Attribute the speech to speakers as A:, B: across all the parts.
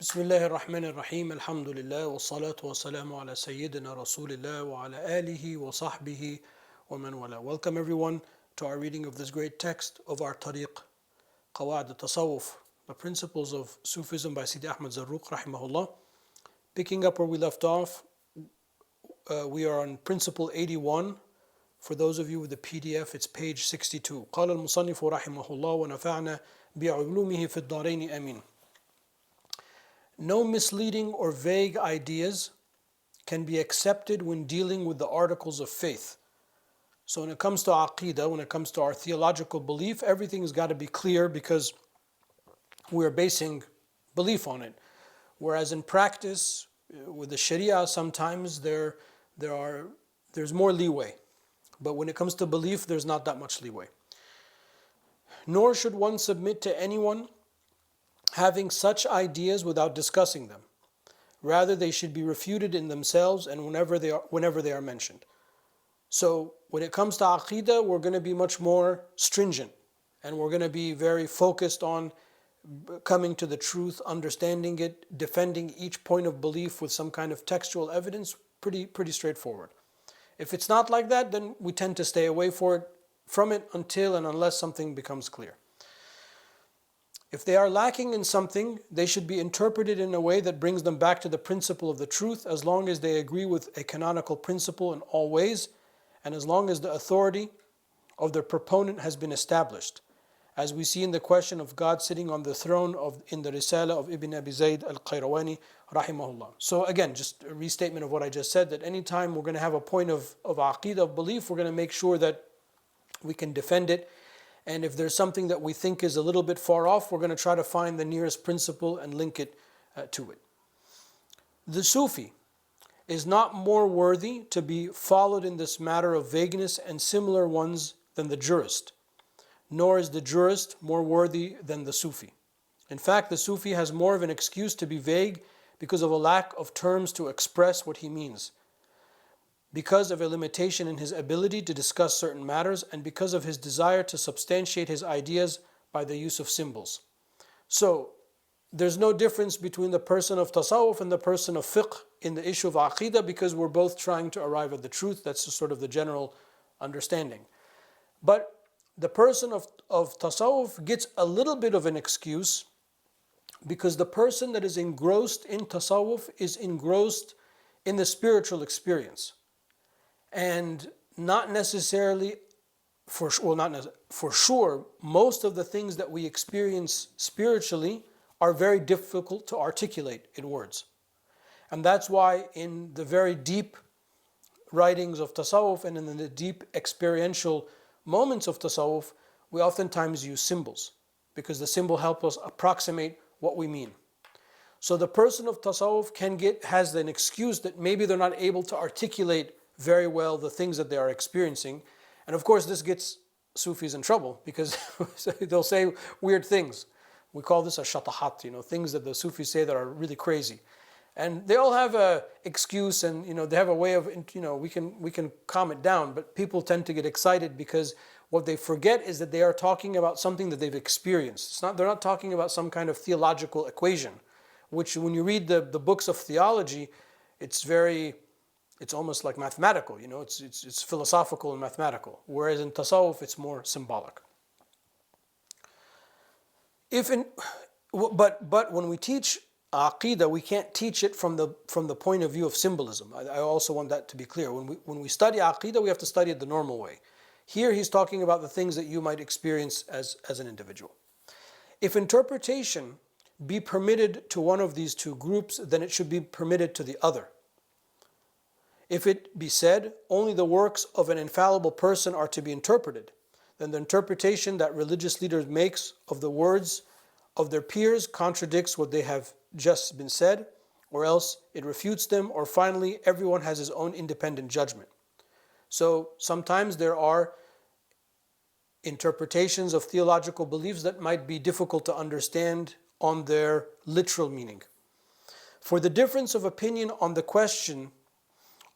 A: بسم الله الرحمن الرحيم الحمد لله والصلاة والسلام على سيدنا رسول الله وعلى آله وصحبه ومن والاه. Welcome everyone to our reading of this great text of our tariq, Qawaid al-Tasawwuf, the principles of Sufism by Sidi Ahmad Zarruq rahimahullah. Picking up where we left off, we are on principle 81. For those of you with the PDF, it's page 62. قال المصنف رحمه الله ونفعنا بعلومه في الدارين آمين. No misleading or vague ideas can be accepted when dealing with the articles of faith. So when it comes to aqeedah, when it comes to our theological belief, everything's got to be clear because we're basing belief on it. Whereas in practice, with the Sharia, sometimes there's more leeway. But when it comes to belief, there's not that much leeway. Nor should one submit to anyone having such ideas without discussing them. Rather, they should be refuted in themselves and whenever they are mentioned. So when it comes to aqeedah, we're going to be much more stringent and we're going to be very focused on coming to the truth, understanding it, defending each point of belief with some kind of textual evidence, pretty straightforward. If it's not like that, then we tend to stay away from it until and unless something becomes clear. If they are lacking in something, they should be interpreted in a way that brings them back to the principle of the truth, as long as they agree with a canonical principle in all ways, and as long as the authority of their proponent has been established, as we see in the question of God sitting on the throne in the Risala of Ibn Abi Zayd al-Qayrawani rahimahullah. So again, just a restatement of what I just said, that anytime we're going to have a point of aqeedah, of belief, we're going to make sure that we can defend it. And if there's something that we think is a little bit far off, we're going to try to find the nearest principle and link it to it. The Sufi is not more worthy to be followed in this matter of vagueness and similar ones than the jurist, nor is the jurist more worthy than the Sufi. In fact, the Sufi has more of an excuse to be vague because of a lack of terms to express what he means, because of a limitation in his ability to discuss certain matters, and because of his desire to substantiate his ideas by the use of symbols. So there's no difference between the person of tasawwuf and the person of fiqh in the issue of aqeedah, because we're both trying to arrive at the truth. That's sort of the general understanding. But the person of tasawwuf gets a little bit of an excuse because the person that is engrossed in tasawwuf is engrossed in the spiritual experience. And not necessarily, for sure, most of the things that we experience spiritually are very difficult to articulate in words. And that's why in the very deep writings of tasawwuf and in the deep experiential moments of tasawwuf, we oftentimes use symbols, because the symbol helps us approximate what we mean. So the person of tasawwuf has an excuse that maybe they're not able to articulate very well the things that they are experiencing. And of course this gets Sufis in trouble, because they'll say weird things. We call this a shatahat, things that the Sufis say that are really crazy. And they all have a excuse, and they have a way of, we can calm it down, but people tend to get excited because what they forget is that they are talking about something that they've experienced. They're not talking about some kind of theological equation, which when you read the books of theology, it's almost like mathematical, it's philosophical and mathematical. Whereas in tasawwuf, it's more symbolic. But when we teach aqeedah, we can't teach it from the point of view of symbolism. I also want that to be clear. When we study aqeedah, we have to study it the normal way. Here he's talking about the things that you might experience as an individual. If interpretation be permitted to one of these two groups, then it should be permitted to the other. If it be said, only the works of an infallible person are to be interpreted, then the interpretation that religious leaders makes of the words of their peers contradicts what they have just been said, or else it refutes them, or finally, everyone has his own independent judgment. So sometimes there are interpretations of theological beliefs that might be difficult to understand on their literal meaning. For the difference of opinion on the question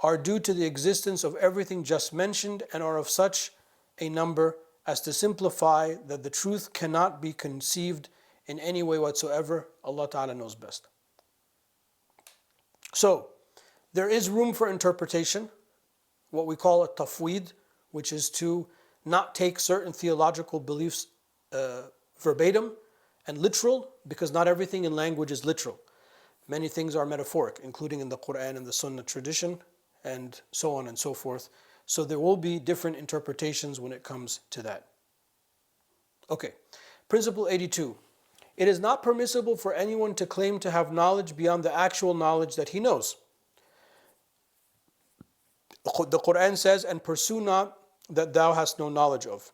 A: are due to the existence of everything just mentioned, and are of such a number as to simplify that the truth cannot be conceived in any way whatsoever. Allah Ta'ala knows best. So, there is room for interpretation, what we call a tafweed, which is to not take certain theological beliefs verbatim and literal, because not everything in language is literal. Many things are metaphoric, including in the Quran and the Sunnah tradition, and so on and so forth. So there will be different interpretations when it comes to that. Okay, Principle 82. It is not permissible for anyone to claim to have knowledge beyond the actual knowledge that he knows. The Quran says, and pursue not that thou hast no knowledge of.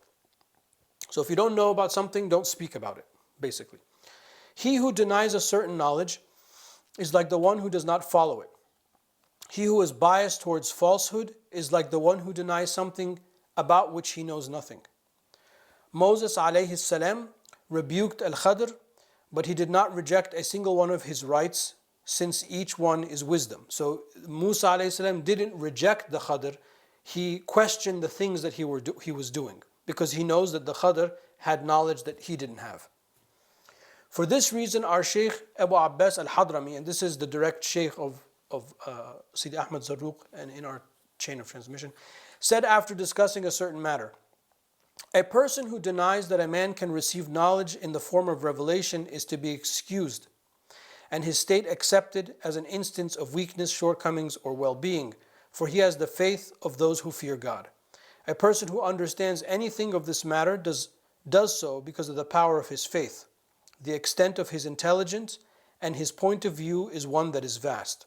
A: So if you don't know about something, don't speak about it, basically. He who denies a certain knowledge is like the one who does not follow it. He who is biased towards falsehood is like the one who denies something about which he knows nothing. Moses alayhi salam rebuked Al-Khadr, but he did not reject a single one of his rights, since each one is wisdom. So Musa alayhi salam didn't reject the Khadr, he questioned the things that he was doing, because he knows that the Khadr had knowledge that he didn't have. For this reason, our Shaykh Abu Abbas al-Hadrami, and this is the direct Shaykh of Sidi Ahmad Zarruq and in our chain of transmission, said after discussing a certain matter, a person who denies that a man can receive knowledge in the form of revelation is to be excused, and his state accepted as an instance of weakness, shortcomings, or well-being, for he has the faith of those who fear God. A person who understands anything of this matter does so because of the power of his faith, the extent of his intelligence, and his point of view is one that is vast.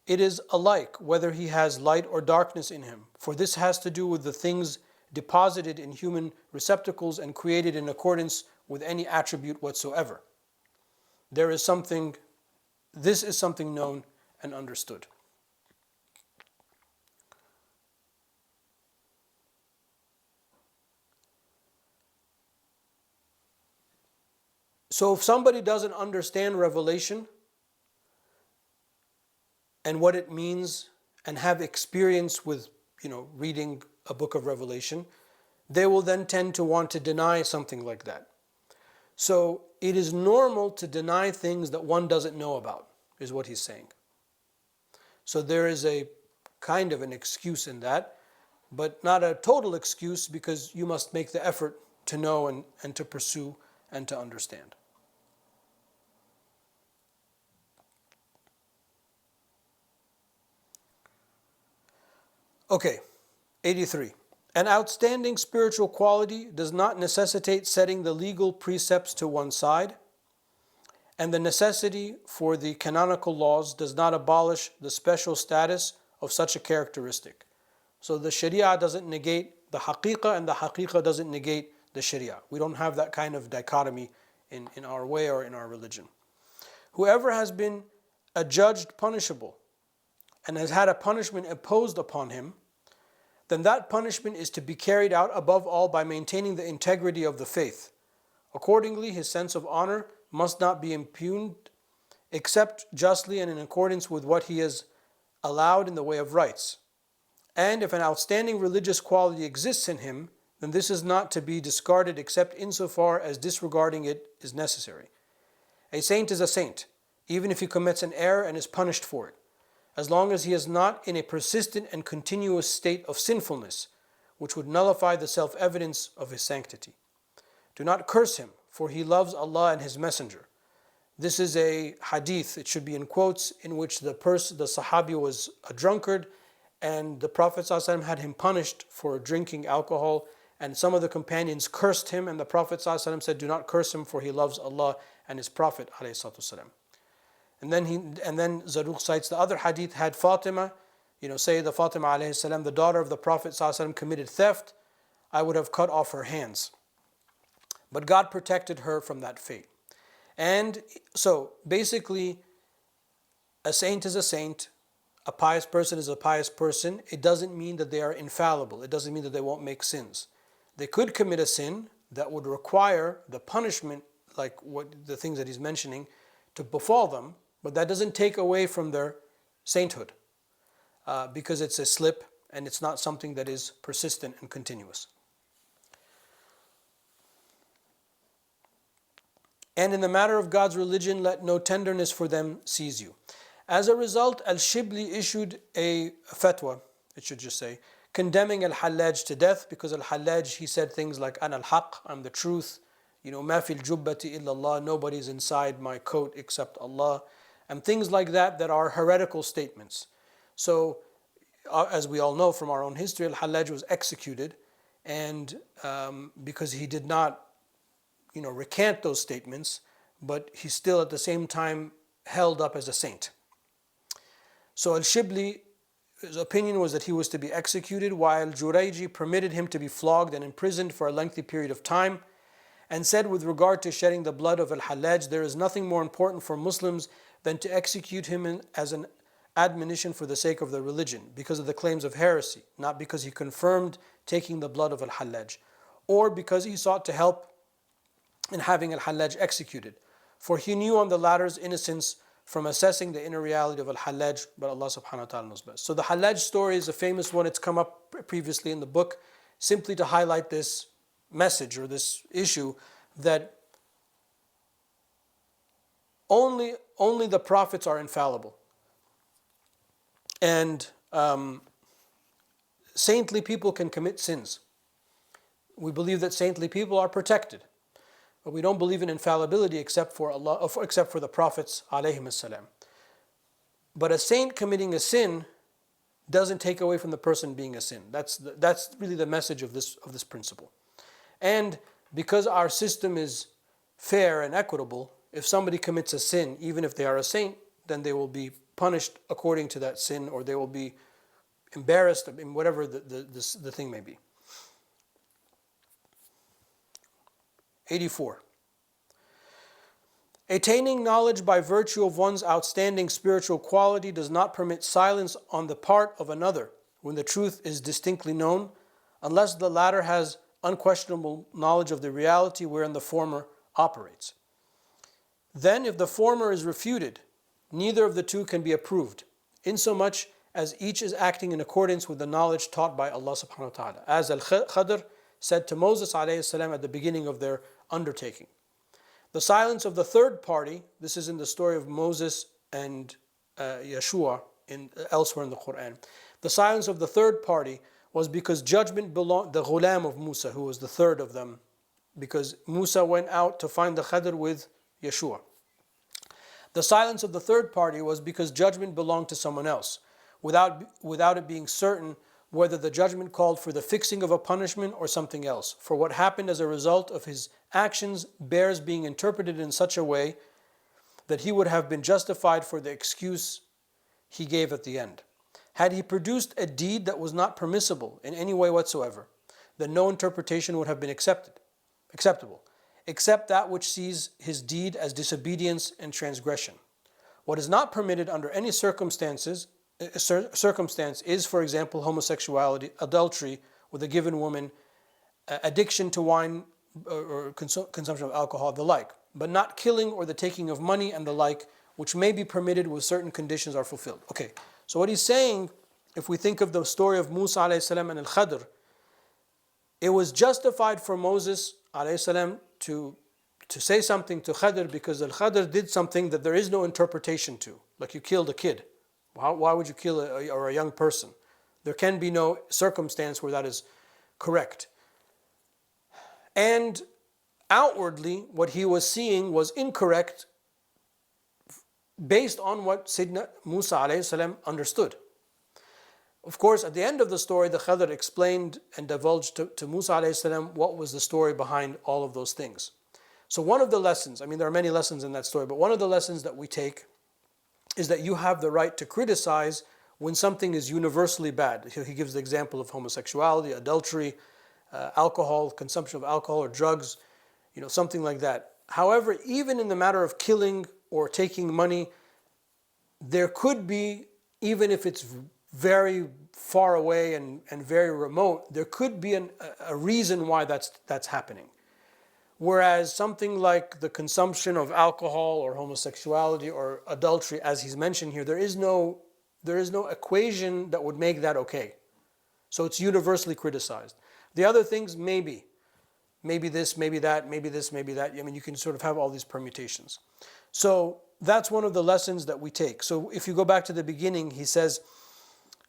A: It is alike whether he has light or darkness in him, for this has to do with the things deposited in human receptacles and created in accordance with any attribute whatsoever. This is something known and understood. So if somebody doesn't understand revelation and what it means and have experience with, reading a book of Revelation, they will then tend to want to deny something like that. So it is normal to deny things that one doesn't know about, is what he's saying. So there is a kind of an excuse in that, but not a total excuse, because you must make the effort to know and to pursue and to understand. Okay, 83. An outstanding spiritual quality does not necessitate setting the legal precepts to one side, and the necessity for the canonical laws does not abolish the special status of such a characteristic. So the Sharia doesn't negate the Haqiqah, and the Haqiqah doesn't negate the Sharia. We don't have that kind of dichotomy in our way or in our religion. Whoever has been adjudged punishable and has had a punishment imposed upon him, then that punishment is to be carried out above all by maintaining the integrity of the faith. Accordingly, his sense of honor must not be impugned except justly and in accordance with what he has allowed in the way of rights. And if an outstanding religious quality exists in him, then this is not to be discarded except insofar as disregarding it is necessary. A saint is a saint, even if he commits an error and is punished for it, as long as he is not in a persistent and continuous state of sinfulness, which would nullify the self-evidence of his sanctity. Do not curse him, for he loves Allah and His Messenger. This is a hadith, it should be in quotes, in which the Sahabi was a drunkard, and the Prophet ﷺ had him punished for drinking alcohol, and some of the companions cursed him, and the Prophet ﷺ said, do not curse him, for he loves Allah and His Prophet ﷺ. And then Zarruq cites the other hadith, had Fatima, Sayyidah Fatima alayhi salam, the daughter of the Prophet ﷺ, committed theft, I would have cut off her hands. But God protected her from that fate. And so basically, a saint is a saint, a pious person is a pious person. It doesn't mean that they are infallible. It doesn't mean that they won't make sins. They could commit a sin that would require the punishment, like the things that he's mentioning, to befall them, but that doesn't take away from their sainthood, because it's a slip and it's not something that is persistent and continuous. And in the matter of God's religion, let no tenderness for them seize you. As a result, Al-Shibli issued a fatwa, it should just say, condemning Al-Hallaj to death, because Al-Hallaj, he said things like, Ana al-Haq, I'm the truth, ma fil jubbati illa Allah, nobody's inside my coat except Allah, and things like that that are heretical statements. So, as we all know from our own history, Al-Hallaj was executed, and because he did not, recant those statements, but he's still at the same time held up as a saint. So Al-Shibli, his opinion was that he was to be executed, while Jurayji permitted him to be flogged and imprisoned for a lengthy period of time, and said with regard to shedding the blood of Al-Hallaj, there is nothing more important for Muslims than to execute him as an admonition for the sake of the religion, because of the claims of heresy, not because he confirmed taking the blood of Al-Hallaj, or because he sought to help in having Al-Hallaj executed. For he knew on the latter's innocence from assessing the inner reality of Al-Hallaj, but Allah subhanahu wa ta'ala knows best. So the Hallaj story is a famous one. It's come up previously in the book, simply to highlight this message or this issue that only the prophets are infallible. And saintly people can commit sins. We believe that saintly people are protected. But we don't believe in infallibility except for Allah, except for the prophets alayhim salam. But a saint committing a sin doesn't take away from the person being a sin. That's really the message of this principle. And because our system is fair and equitable, if somebody commits a sin, even if they are a saint, then they will be punished according to that sin, or they will be embarrassed in whatever the thing may be. 84. Attaining knowledge by virtue of one's outstanding spiritual quality does not permit silence on the part of another when the truth is distinctly known, unless the latter has unquestionable knowledge of the reality wherein the former operates. Then, if the former is refuted, neither of the two can be approved, insomuch as each is acting in accordance with the knowledge taught by Allah subhanahu wa ta'ala, as Al-Khadr said to Moses alayhi salam at the beginning of their undertaking. The silence of the third party, this is in the story of Moses and Yeshua elsewhere in the Quran. The silence of the third party was because judgment belonged, the ghulam of Musa, who was the third of them, because Musa went out to find the Khadr with Yeshua. The silence of the third party was because judgment belonged to someone else, without it being certain whether the judgment called for the fixing of a punishment or something else. For what happened as a result of his actions bears being interpreted in such a way that he would have been justified for the excuse he gave at the end. Had he produced a deed that was not permissible in any way whatsoever, then no interpretation would have been acceptable, except that which sees his deed as disobedience and transgression. What is not permitted under any circumstance is, for example, homosexuality, adultery with a given woman, addiction to wine or consumption of alcohol, the like, but not killing or the taking of money and the like, which may be permitted with certain conditions are fulfilled. Okay, so what he's saying, if we think of the story of Musa alayhi salam and Al-Khadr, it was justified for Moses alayhi salam to say something to Khadr because Al-Khadr did something that there is no interpretation to, like you killed a kid. Why would you kill a young person? There can be no circumstance where that is correct. And outwardly, what he was seeing was incorrect based on what Sayyidina Musa alayhi salam understood. Of course, at the end of the story, the Khadr explained and divulged to Musa alayhi salam what was the story behind all of those things. So one of the lessons, there are many lessons in that story, but one of the lessons that we take is that you have the right to criticize when something is universally bad. He gives the example of homosexuality, adultery, alcohol, consumption of alcohol or drugs, something like that. However, even in the matter of killing or taking money, there could be, even if it's very far away and very remote, there could be a reason why that's happening. Whereas something like the consumption of alcohol or homosexuality or adultery, as he's mentioned here, there is no equation that would make that okay. So it's universally criticized. The other things, maybe this, maybe that, maybe this, maybe that. You can sort of have all these permutations. So that's one of the lessons that we take. So if you go back to the beginning, he says,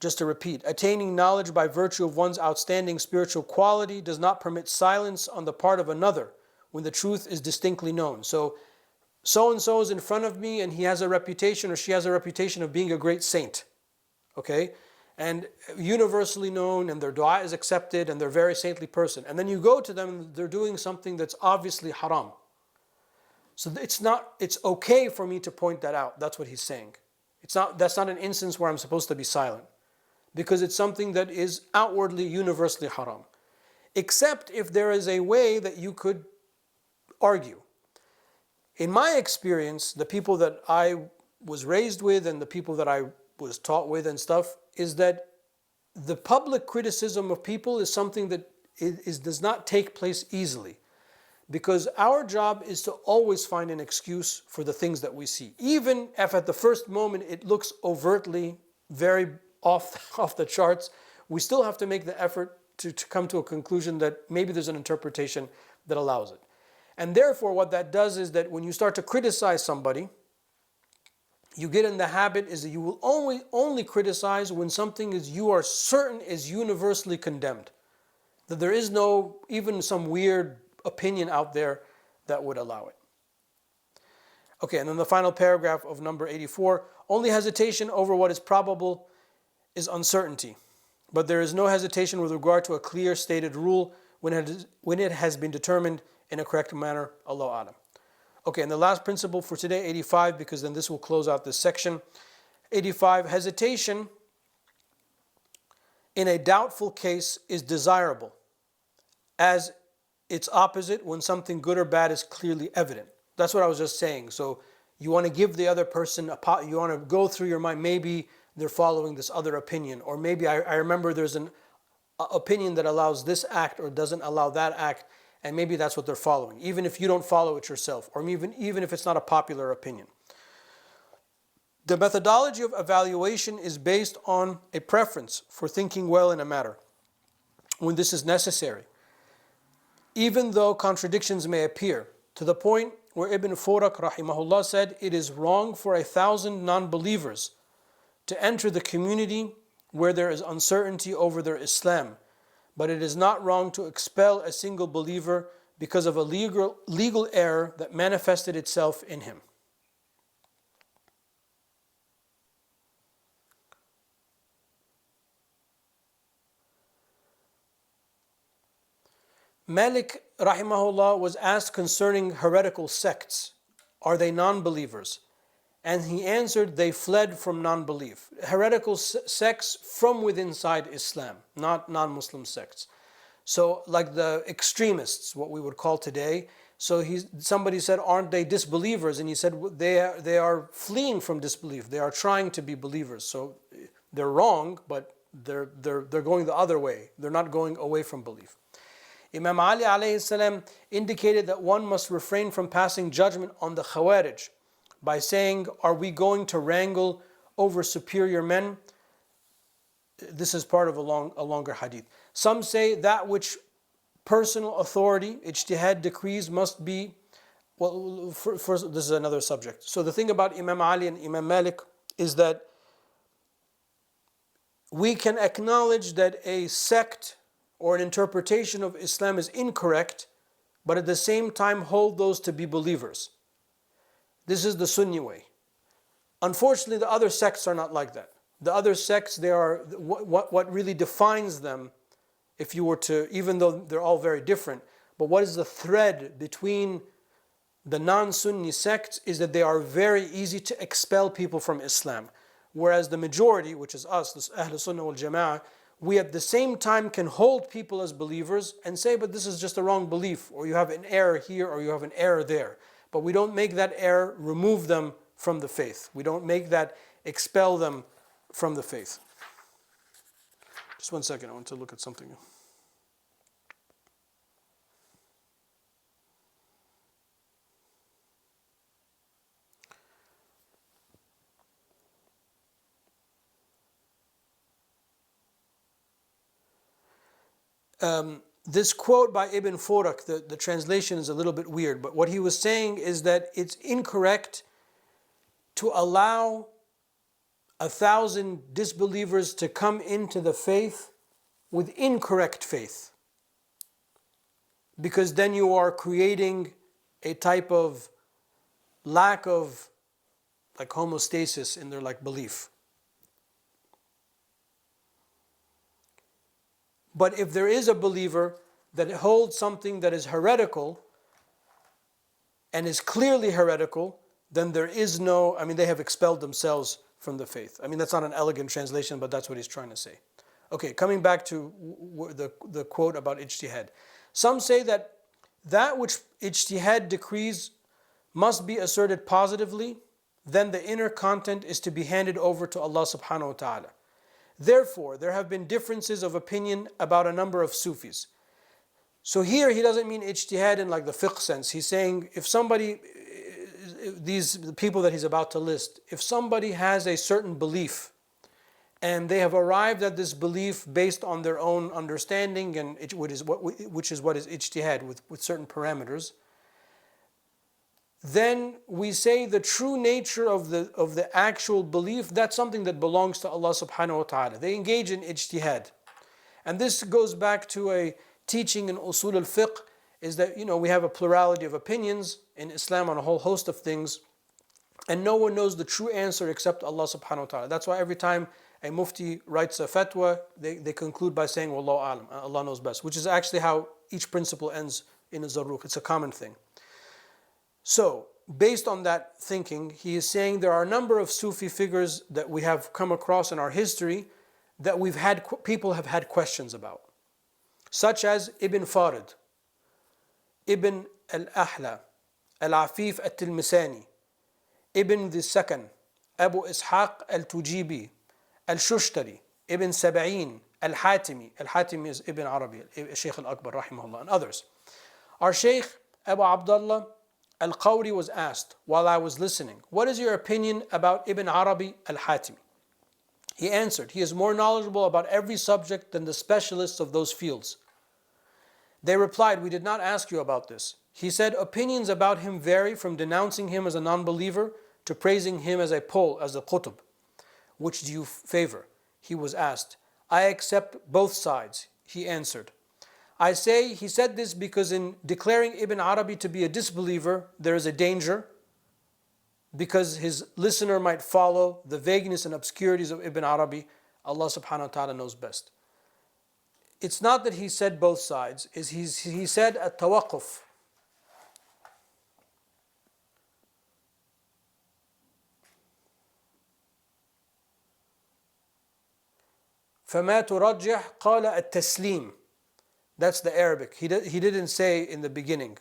A: just to repeat, attaining knowledge by virtue of one's outstanding spiritual quality does not permit silence on the part of another when the truth is distinctly known. So and so is in front of me and he has a reputation or she has a reputation of being a great saint. Okay? And universally known, and their dua is accepted, and they're a very saintly person. And then you go to them and they're doing something that's obviously haram. So it's okay for me to point that out. That's what he's saying. That's not an instance where I'm supposed to be silent, because it's something that is outwardly, universally haram. Except if there is a way that you could argue. In my experience, the people that I was raised with and the people that I was taught with and stuff, is that the public criticism of people is something that does not take place easily. Because our job is to always find an excuse for the things that we see. Even if at the first moment it looks overtly very off the charts, we still have to make the effort to come to a conclusion that maybe there's an interpretation that allows it. And therefore what that does is that when you start to criticize somebody, you get in the habit is that you will only criticize when something you are certain is universally condemned. That there is no, even some weird opinion out there that would allow it. Okay, and then the final paragraph of number 84, only hesitation over what is probable is uncertainty. But there is no hesitation with regard to a clear stated rule when it has been determined in a correct manner. Allahu A'lam. Okay, and the last principle for today, 85, because then this will close out this section. 85, hesitation in a doubtful case is desirable, as its opposite when something good or bad is clearly evident. That's what I was just saying. So you want to give the other person, you want to go through your mind, maybe they're following this other opinion, or maybe I remember there's an opinion that allows this act or doesn't allow that act, and maybe that's what they're following, even if you don't follow it yourself, or even if it's not a popular opinion. The methodology of evaluation is based on a preference for thinking well in a matter when this is necessary, even though contradictions may appear, to the point where Ibn Furak rahimahullah said, it is wrong for 1,000 non-believers to enter the community where there is uncertainty over their Islam, but it is not wrong to expel a single believer because of a legal error that manifested itself in him. Malik rahimahullah was asked concerning heretical sects, are they non-believers? And he answered, they fled from non-belief. Heretical sects from within inside Islam, not non-Muslim sects. So like the extremists, what we would call today. So somebody said, aren't they disbelievers? And he said, they are fleeing from disbelief. They are trying to be believers. So they're wrong, but they're going the other way. They're not going away from belief. Imam Ali alayhi salam indicated that one must refrain from passing judgment on the Khawarij by saying, are we going to wrangle over superior men? This is part of a longer hadith. Some say that which personal authority, ijtihad decrees must be, well, first, this is another subject. So the thing about Imam Ali and Imam Malik is that we can acknowledge that a sect or an interpretation of Islam is incorrect, but at the same time hold those to be believers. This is the Sunni way. Unfortunately, the other sects are not like that. The other sects, they are what really defines them, if you were to, even though they're all very different, but what is the thread between the non-Sunni sects is that they are very easy to expel people from Islam. Whereas the majority, which is us, the Ahl Sunnah wal Jama'ah, we at the same time can hold people as believers and say, but this is just a wrong belief, or you have an error here, or you have an error there. But we don't make that error remove them from the faith. We don't make that expel them from the faith. Just 1 second, I want to look at something. This quote by Ibn Furak, the translation is a little bit weird, but what he was saying is that it's incorrect to allow 1,000 disbelievers to come into the faith with incorrect faith. Because then you are creating a type of lack of like homeostasis in their like belief. But if there is a believer that holds something that is heretical and is clearly heretical, then there is no, they have expelled themselves from the faith. That's not an elegant translation, but that's what he's trying to say. Okay, coming back to the quote about ijtihad. Some say that which ijtihad decrees must be asserted positively, then the inner content is to be handed over to Allah subhanahu wa ta'ala. Therefore, there have been differences of opinion about a number of Sufis. So here he doesn't mean ijtihad in like the fiqh sense. He's saying if somebody, these people that he's about to list, if somebody has a certain belief and they have arrived at this belief based on their own understanding, and which is what is ijtihad with certain parameters, then we say the true nature of the actual belief, that's something that belongs to Allah subhanahu wa ta'ala. They engage in ijtihad. And this goes back to a teaching in usul al-fiqh, is that we have a plurality of opinions in Islam on a whole host of things, and no one knows the true answer except Allah subhanahu wa ta'ala. That's why every time a mufti writes a fatwa, they conclude by saying, Wallahu alam, Allah knows best, which is actually how each principle ends in a Zarruq. It's a common thing. So, based on that thinking, he is saying there are a number of Sufi figures that we have come across in our history that people have had questions about, such as Ibn Farid, Ibn al-Ahla, Al-Afif al-Tilmisani, Ibn the Sakan, Abu Ishaq al-Tujibi, Al-Shushtari, Ibn Sab'in, Al-Hatimi. Al-Hatimi is Ibn Arabi, Shaykh al-Akbar, rahimahullah, and others. Our Shaykh Abu Abdullah Al-Qawri was asked while I was listening, what is your opinion about Ibn Arabi Al-Hatimi? He answered, he is more knowledgeable about every subject than the specialists of those fields. They replied, we did not ask you about this. He said, opinions about him vary from denouncing him as a non-believer to praising him as a pole, as a qutb. Which do you favor? He was asked. I accept both sides. He answered. I say he said this because in declaring Ibn Arabi to be a disbeliever, there is a danger, because his listener might follow the vagueness and obscurities of Ibn Arabi. Allah subhanahu wa ta'ala knows best. It's not that he said both sides, he said at-tawaqquf. فَمَا تُرَجِّحْ قَالَ التَّسْلِيمِ. That's the Arabic. He didn't say in the beginning.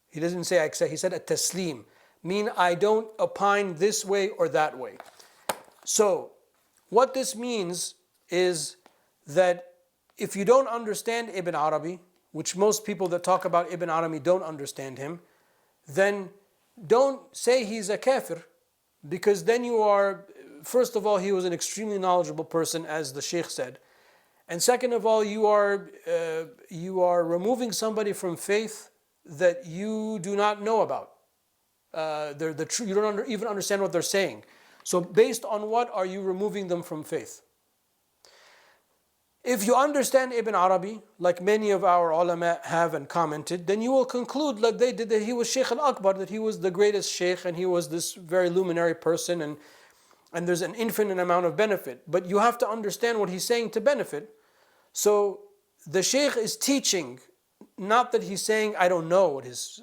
A: He doesn't say I accept. He said at-taslim. Mean I don't opine this way or that way. So what this means is that if you don't understand Ibn Arabi, which most people that talk about Ibn Arabi don't understand him, then don't say he's a kafir, because then you are, first of all, he was an extremely knowledgeable person, as the Shaykh said. And second of all, you are removing somebody from faith that you do not know about. You don't even understand what they're saying. So based on what are you removing them from faith? If you understand Ibn Arabi, like many of our ulama have and commented, then you will conclude like they did, that he was Shaykh al-Akbar, that he was the greatest Shaykh and he was this very luminary person, and there's an infinite amount of benefit. But you have to understand what he's saying to benefit. So the Shaykh is teaching, not that he's saying, I don't know what his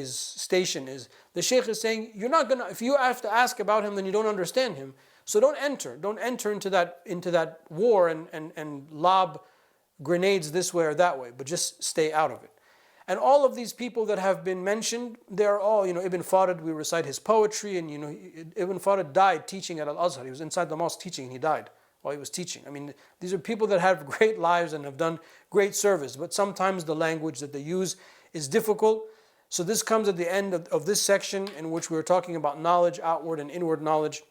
A: station is. The Shaykh is saying, you're not gonna, if you have to ask about him, then you don't understand him. So don't enter into that war and lob grenades this way or that way, but just stay out of it. And all of these people that have been mentioned, they're all, Ibn Farid, we recite his poetry, and Ibn Farid died teaching at Al-Azhar. He was inside the mosque teaching and he died while he was teaching. These are people that have great lives and have done great service, but sometimes the language that they use is difficult. So this comes at the end of this section, in which we're talking about knowledge, outward and inward knowledge,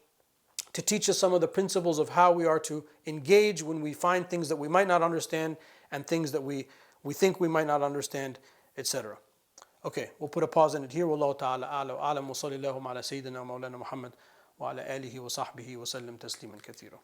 A: to teach us some of the principles of how we are to engage when we find things that we might not understand and things that we think we might not understand, etc. Okay, we'll put a pause in it here. Wallahu ta'ala a'lam wa sallallahu ala sayyidina wa maulana Muhammad وعلى آله وصحبه وسلم تسليما كثيرا.